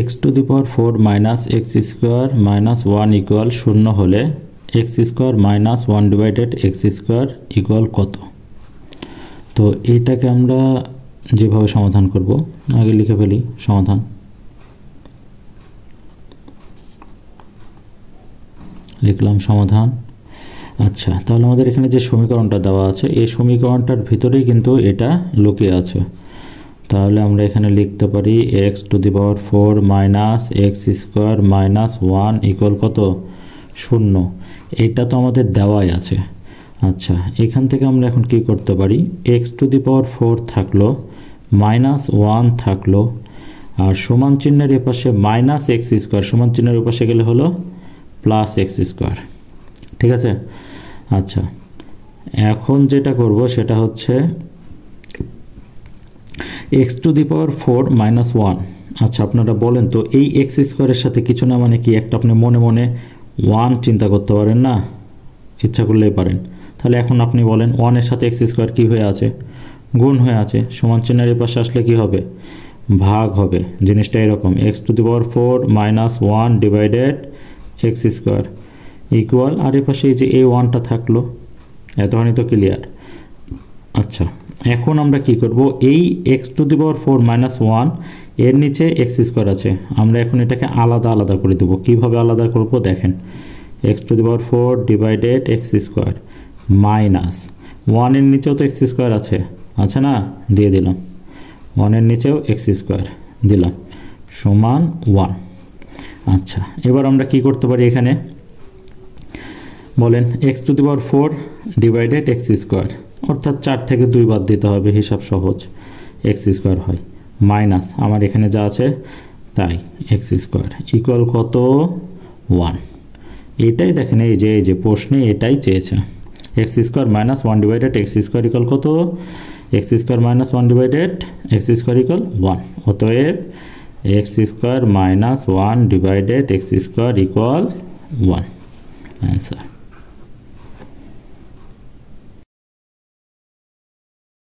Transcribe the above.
x two the power 4 minus x square minus 1 equal 0 হলে x square minus 1 divided x square equal কত? তো এইটাকে আমরা যেভাবে সমাধান করব, আগে লিখে ফেলি সমাধান। লিখলাম সমাধান। আচ্ছা, তাহলে আমাদের এখানে যে সমীকরণটা দেওয়া আছে এই সমীকরণটার ভিতরেই কিন্তু এটা লুকিয়ে আছে। তাহলে আমরা এখানে লিখতে পারি x to the power 4 minus x square minus 1 equal কত? 0। এটা তো আমাদের দেওয়াই আছে। আচ্ছা, এখান থেকে আমরা এখন কি করতে পারি, এক্স টু দি পাওয়ার 4 থাকলো, মাইনাস 1 থাকলো, আর সমান চিহ্নের এপাশে মাইনাস এক্স স্কোয়ার, সমান চিহ্নের এপাশে গেলে হলো প্লাস এক্স স্কোয়ার। ঠিক আছে? আচ্ছা, এখন যেটা করব সেটা হচ্ছে x to the power 4 minus 1। আচ্ছা, আপনারা বলেন তো এই এক্স স্কোয়ারের সাথে কিছু না মানে কি একটা আপনি মনে মনে 1 চিন্তা করতে পারেন না? ইচ্ছা করলেই পারেন। তাহলে এখন আপনি বলেন 1 এর সাথে এক্স স্কোয়ার কী হয়ে আছে? গুণ হয়ে আছে। সমান চিহ্নের পাশে আসলে কি হবে? ভাগ হবে। জিনিসটা এরকম, x to the power 4 minus 1 divided x square equal, আর এর পাশে এই যে এই 1টা থাকলো। এতখানি তো ক্লিয়ার। আচ্ছা, এখন আমরা কি করব, এই x to the power 4 minus 1 এর নিচে এক্স স্কোয়ার আছে, আমরা এখন এটাকে আলাদা আলাদা করে দেবো। কীভাবে আলাদা করব দেখেন, x to the power 4 divided x square minus 1 এর নিচেও তো এক্স স্কোয়ার আছে না? দিয়ে দিলাম। 1 এর নিচেও এক্স স্কোয়ার দিলাম সমান 1। আচ্ছা, এবার আমরা কি করতে পারি এখানে বলেন, x to the power 4 divided x square, অর্থাৎ 4 থেকে 2 বাদ দিতে হবে, হিসাব সহজ, এক্স স্কোয়ার হয় মাইনাস আমার এখানে যা আছে তাই এক্স স্কোয়ার ইকুয়াল কত? 1। এটাই দেখেন, এই যে প্রশ্নে এটাই চেয়েছে, x square minus 1 divided x square equal কত? X square minus 1 divided x square equal 1। অতএব x square minus 1 divided x square equal 1 answer.